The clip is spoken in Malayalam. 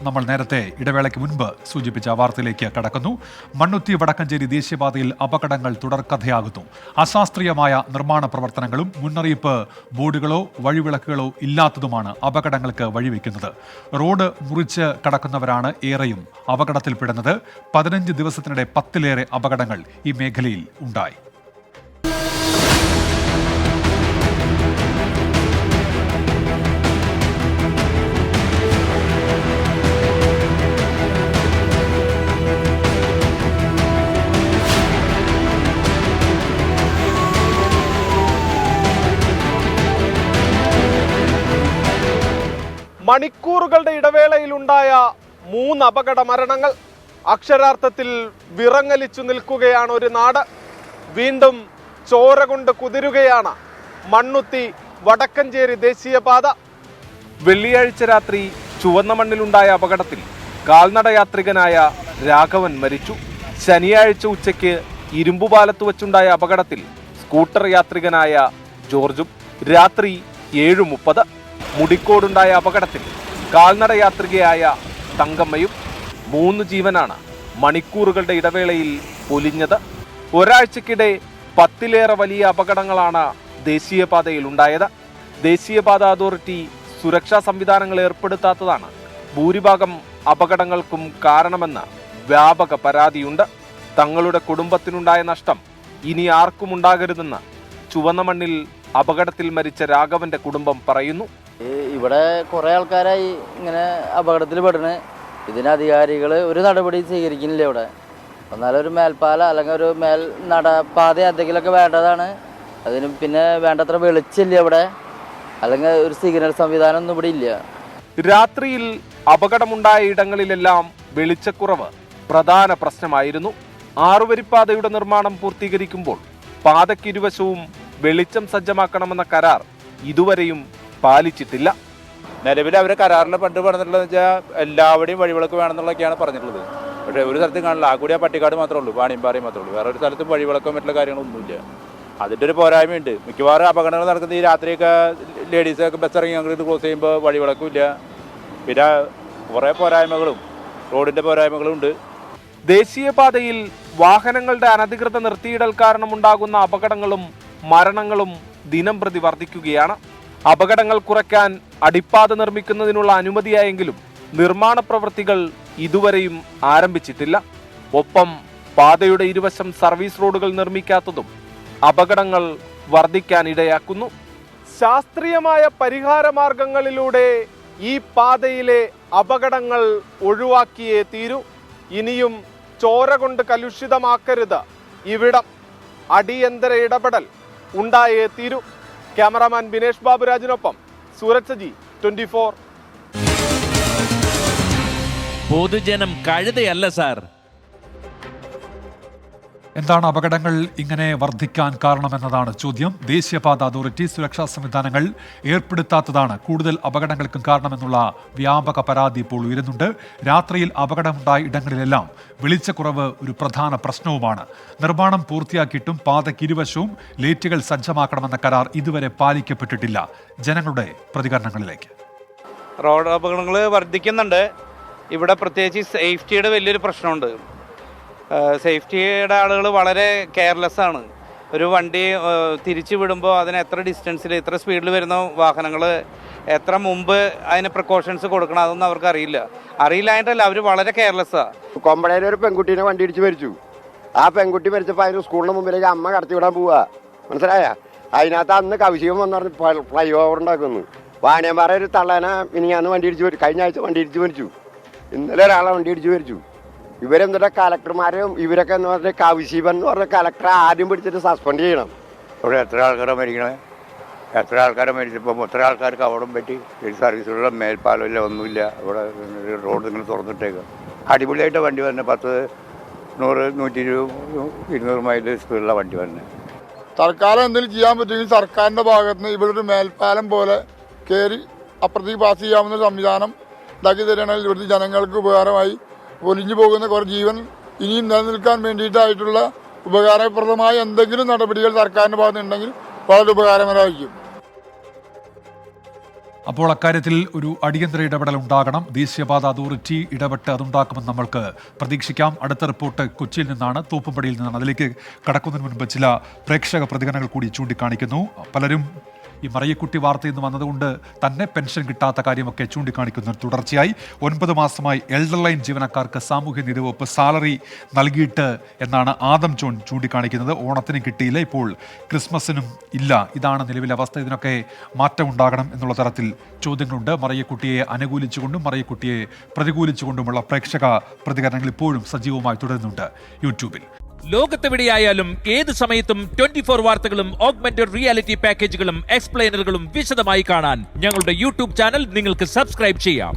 നമ്മൾ നേരത്തെ ഇടവേളയ്ക്ക് മുൻപ് സൂചിപ്പിച്ച വാർത്തയിലേക്ക് കടക്കുന്നു. മണ്ണുത്തി വടക്കഞ്ചേരി ദേശീയപാതയിൽ അപകടങ്ങൾ തുടർക്കഥയാകുന്നു. അശാസ്ത്രീയമായ നിർമ്മാണ പ്രവർത്തനങ്ങളും മുന്നറിയിപ്പ് ബോർഡുകളോ വഴിവിളക്കുകളോ ഇല്ലാത്തതുമാണ് അപകടങ്ങൾക്ക് വഴിവെക്കുന്നത്. റോഡ് മുറിച്ച് കടക്കുന്നവരാണ് ഏറെയും അപകടത്തിൽപ്പെടുന്നത്. 15 ദിവസത്തിനിടെ 10-ലേറെ അപകടങ്ങൾ ഈ മേഖലയിൽ ഉണ്ടായി. മണിക്കൂറുകളുടെ ഇടവേളയിലുണ്ടായ 3 അപകട മരണങ്ങൾ. അക്ഷരാർത്ഥത്തിൽ വിറങ്ങലിച്ചു നിൽക്കുകയാണ് ഒരു നാട്. വീണ്ടും ചോര കൊണ്ട് കുതിരുകയാണ് മണ്ണുത്തി വടക്കഞ്ചേരി ദേശീയപാത. വെള്ളിയാഴ്ച രാത്രി ചുവന്ന മണ്ണിലുണ്ടായ അപകടത്തിൽ കാൽനടയാത്രികനായ രാഘവൻ മരിച്ചു. ശനിയാഴ്ച ഉച്ചയ്ക്ക് ഇരുമ്പുപാലത്ത് വച്ചുണ്ടായ അപകടത്തിൽ സ്കൂട്ടർ യാത്രികനായ ജോർജും. രാത്രി 7:30 മുടിക്കോടുണ്ടായ അപകടത്തിൽ കാൽനട യാത്രികയായ തങ്കമ്മയും. 3 ജീവനാണ് മണിക്കൂറുകളുടെ ഇടവേളയിൽ പൊലിഞ്ഞത്. ഒരാഴ്ചക്കിടെ 10-ലേറെ വലിയ അപകടങ്ങളാണ് ദേശീയപാതയിൽ ഉണ്ടായത്. ദേശീയപാത അതോറിറ്റി സുരക്ഷാ സംവിധാനങ്ങൾ ഏർപ്പെടുത്താത്തതാണ് ഭൂരിഭാഗം അപകടങ്ങൾക്കും കാരണമെന്ന് വ്യാപക പരാതിയുണ്ട്. തങ്ങളുടെ കുടുംബത്തിനുണ്ടായ നഷ്ടം ഇനി ആർക്കും ഉണ്ടാകരുതെന്ന് ചുവന്ന മണ്ണിൽ അപകടത്തിൽ മരിച്ച രാഘവന്റെ കുടുംബം പറയുന്നു. ഇവിടെ കുറേ ആൾക്കാരായി ഇങ്ങനെ അപകടത്തിൽ പെടുന്നത്. ഇതിന് അധികാരികൾ ഒരു നടപടി സ്വീകരിക്കുന്നില്ല. ഇവിടെ എന്നാലും ഒരു മേൽപ്പാല അല്ലെങ്കിൽ ഒരു നടപ്പാത എന്തെങ്കിലുമൊക്കെ വേണ്ടതാണ്. അതിന് പിന്നെ വേണ്ടത്ര വെളിച്ചില്ല ഇവിടെ, അല്ലെങ്കിൽ ഒരു സിഗ്നൽ സംവിധാനം ഒന്നും ഇവിടെ ഇല്ല. രാത്രിയിൽ അപകടമുണ്ടായ ഇടങ്ങളിലെല്ലാം വെളിച്ചക്കുറവ് പ്രധാന പ്രശ്നമായിരുന്നു. 6-വരിപ്പാതയുടെ നിർമ്മാണം പൂർത്തീകരിക്കുമ്പോൾ പാതയ്ക്കിരുവശവും വെളിച്ചം സജ്ജമാക്കണമെന്ന കരാർ ഇതുവരെയും പാലിച്ചിട്ടില്ല. നിലവിൽ അവർ കരാറിൽ പണ്ട് പറഞ്ഞിട്ടുള്ളത് വെച്ചാൽ എല്ലാവരുടെയും വഴിവിളക്ക് വേണമെന്നുള്ളതൊക്കെയാണ് പറഞ്ഞിട്ടുള്ളത്. പക്ഷേ ഒരു സ്ഥലത്തും കാണില്ല. ആ കൂടി ആ പട്ടിക്കാട് മാത്രമേ ഉള്ളൂ, വാണിയമ്പാറയും മാത്രമേ ഉള്ളൂ. വേറെ ഒരു സ്ഥലത്തും വഴിവിളക്കോ മറ്റുള്ള കാര്യങ്ങളൊന്നുമില്ല. അതിൻ്റെ ഒരു പോരായ്മയുണ്ട്. മിക്കവാറും അപകടങ്ങൾ നടക്കുന്ന ഈ രാത്രിയൊക്കെ ലേഡീസൊക്കെ ബസ് ഇറങ്ങി അങ്ങോട്ട് ക്രോസ് ചെയ്യുമ്പോൾ വഴിവിളക്കും ഇല്ല. പിന്നെ കുറേ പോരായ്മകളും റോഡിൻ്റെ പോരായ്മകളും ഉണ്ട്. ദേശീയപാതയിൽ വാഹനങ്ങളുടെ അനധികൃത നിർത്തിയിടൽ കാരണമുണ്ടാകുന്ന അപകടങ്ങളും മരണങ്ങളും ദിനം പ്രതി വർദ്ധിക്കുകയാണ്. അപകടങ്ങൾ കുറയ്ക്കാൻ അടിപ്പാത നിർമ്മിക്കുന്നതിനുള്ള അനുമതിയായെങ്കിലും നിർമ്മാണ പ്രവൃത്തികൾ ഇതുവരെയും ആരംഭിച്ചിട്ടില്ല. ഒപ്പം പാതയുടെ ഇരുവശം സർവീസ് റോഡുകൾ നിർമ്മിക്കാത്തതും അപകടങ്ങൾ വർദ്ധിക്കാൻ ഇടയാക്കുന്നു. ശാസ്ത്രീയമായ പരിഹാര മാർഗങ്ങളിലൂടെ ഈ പാതയിലെ അപകടങ്ങൾ ഒഴിവാക്കിയേ തീരൂ. ഇനിയും ചോര കൊണ്ട് കലുഷിതമാക്കരുത് ഇവിടം. അടിയന്തര ഇടപെടൽ ഉണ്ടായേ തീരൂ. ക്യാമറാമാൻ ബിനേഷ് ബാബുരാജിനൊപ്പം സൂരജ് സജി, 24. പൊതുജനം കഴുതയല്ല സാർ. എന്താണ് അപകടങ്ങൾ ഇങ്ങനെ വർദ്ധിക്കാൻ കാരണമെന്നതാണ് ചോദ്യം. ദേശീയപാത അതോറിറ്റി സുരക്ഷാ സംവിധാനങ്ങൾ ഏർപ്പെടുത്താത്തതാണ് കൂടുതൽ അപകടങ്ങൾക്കും കാരണമെന്നുള്ള വ്യാപക പരാതി ഇപ്പോൾ ഉയരുന്നുണ്ട്. രാത്രിയിൽ അപകടമുണ്ടായ ഇടങ്ങളിലെല്ലാം വെളിച്ചക്കുറവ് ഒരു പ്രധാന പ്രശ്നവുമാണ്. നിർമ്മാണം പൂർത്തിയാക്കിയിട്ടും പാതയ്ക്കിരുവശവും ലൈറ്റുകൾ സജ്ജമാക്കണമെന്ന കരാർ ഇതുവരെ പാലിക്കപ്പെട്ടിട്ടില്ല. ജനങ്ങളുടെ പ്രതികരണങ്ങളിലേക്ക്. റോഡ് അപകടങ്ങൾ വർദ്ധിക്കുന്നുണ്ട്. ഇവിടെ പ്രത്യേകിച്ച് സേഫ്റ്റിയുടെ വലിയൊരു പ്രശ്നമുണ്ട്. സേഫ്റ്റിയുടെ ആളുകൾ വളരെ കെയർലെസ് ആണ്. ഒരു വണ്ടി തിരിച്ചു വിടുമ്പോൾ അതിന് എത്ര ഡിസ്റ്റൻസിൽ എത്ര സ്പീഡിൽ വരുന്ന വാഹനങ്ങൾ എത്ര മുമ്പ് അതിന് പ്രിക്കോഷൻസ് കൊടുക്കണം അതൊന്നും അവർക്ക് അറിയില്ലായിട്ടല്ല, അവർ വളരെ കെയർലെസ്സാണ്. കൊമ്പടയിൽ ഒരു പെൺകുട്ടീനെ വണ്ടി ഇടിച്ച് മരിച്ചു. ആ പെൺകുട്ടി മരിച്ചപ്പോൾ അതിന് സ്കൂളിന് മുമ്പിലേക്ക് അമ്മ കടത്തി വിടാൻ പോവുക, മനസ്സിലായ? അതിനകത്ത് അന്ന് കൗശികം വന്ന് പറഞ്ഞ് ഫ്ലൈ ഓവർ ഉണ്ടാക്കുന്നു. വാണിയമ്പാറ ഒരു തള്ളേനെ ഇനിയാന്ന് വണ്ടി ഇടിച്ച് കഴിഞ്ഞ ആഴ്ച വണ്ടി ഇടിച്ച് മരിച്ചു. ഇന്നലെ ഒരാളെ വണ്ടി ഇടിച്ച് മരിച്ചു. ഇവരെന്താ കലക്ടർമാരും ഇവരൊക്കെ എന്ന് പറഞ്ഞാൽ കൗശികൻ എന്ന് പറഞ്ഞ കലക്ടറെ ആദ്യം പിടിച്ചിട്ട് സസ്പെൻഡ് ചെയ്യണം. ഇവിടെ എത്ര ആൾക്കാരെ മരിക്കണേ, എത്ര ആൾക്കാരെ മരിച്ചപ്പോൾ എത്ര ആൾക്കാർക്ക് അപകടം പറ്റി. ഒരു സർവീസുള്ള മേൽപ്പാലമില്ല, ഒന്നുമില്ല. ഇവിടെ റോഡ് നിങ്ങൾ തുറന്നിട്ടേക്കുക. അടിപൊളിയായിട്ട് വണ്ടി വരണേ. 10, 100, 120, 200 മൈൽ സ്പീഡിലുള്ള വണ്ടി വരണേ. തൽക്കാലം എന്തെങ്കിലും ചെയ്യാൻ പറ്റുമെങ്കിൽ സർക്കാരിൻ്റെ ഭാഗത്ത് നിന്ന് ഇവിടെ ഒരു മേൽപ്പാലം പോലെ കയറി അപ്പുറത്തേക്ക് പാസ് ചെയ്യാവുന്ന സംവിധാനം ഉണ്ടാക്കി തരികയാണെങ്കിൽ ഇവിടുത്തെ ജനങ്ങൾക്ക് ഉപകാരമായി. ഒലിഞ്ഞു പോകുന്ന കുറേ ജീവൻ ഇനിയും നിലനിൽക്കാൻ വേണ്ടിയിട്ടായിട്ടുള്ള ഉപകാരപ്രദമായ എന്തെങ്കിലും നടപടികൾ സർക്കാരിൻ്റെ ഭാഗത്തുനിന്നുണ്ടെങ്കിൽ വളരെ ഉപകാരകരമായിരിക്കും. അപ്പോൾ അക്കാര്യത്തിൽ ഒരു അടിയന്തര ഇടപെടൽ ഉണ്ടാകണം. ദേശീയപാത അതോറിറ്റി ഇടപെട്ട് അതുണ്ടാക്കുമെന്ന് നമ്മൾക്ക് പ്രതീക്ഷിക്കാം. അടുത്ത റിപ്പോർട്ട് കൊച്ചിയിൽ നിന്നാണ്, തോപ്പുംപടിയിൽ നിന്നാണ്. അതിലേക്ക് കടക്കുന്നതിന് മുൻപ് ചില പ്രേക്ഷക പ്രതികരണങ്ങൾ കൂടി ചൂണ്ടിക്കാണിക്കുന്നു. പലരും ഈ മറിയക്കുട്ടി വാർത്തയിൽ നിന്ന് വന്നതുകൊണ്ട് തന്നെ പെൻഷൻ കിട്ടാത്ത കാര്യമൊക്കെ ചൂണ്ടിക്കാണിക്കുന്നു. തുടർച്ചയായി 9 മാസമായി എൽഡർ ലൈൻ ജീവനക്കാർക്ക് സാമൂഹ്യനീതി വകുപ്പ് സാലറി നൽകിയിട്ട് എന്നാണ് ആദം ജോൺ ചൂണ്ടിക്കാണിക്കുന്നത്. ഓണത്തിന് കിട്ടിയില്ല, ഇപ്പോൾ ക്രിസ്മസിനും ഇല്ല. ഇതാണ് നിലവിലെ അവസ്ഥ. ഇതിനൊക്കെ മാറ്റം ഉണ്ടാകണം എന്നുള്ള തരത്തിൽ ചോദ്യങ്ങളുണ്ട്. മറിയക്കുട്ടിയെ അനുകൂലിച്ചുകൊണ്ടും മറിയക്കുട്ടിയെ പ്രതികൂലിച്ചുകൊണ്ടുമുള്ള പ്രേക്ഷക പ്രതികരണങ്ങൾ ഇപ്പോഴും സജീവമായി തുടരുന്നുണ്ട് യൂട്യൂബിൽ. ലോകത്തെവിടെയായാലും ഏത് സമയത്തും 24 വാർത്തകളും ഓഗ്മെന്റഡ് റിയാലിറ്റി പാക്കേജുകളും എക്സ്പ്ലെയിനറുകളും വിശദമായി കാണാൻ ഞങ്ങളുടെ യൂട്യൂബ് ചാനൽ നിങ്ങൾക്ക് സബ്സ്ക്രൈബ് ചെയ്യാം.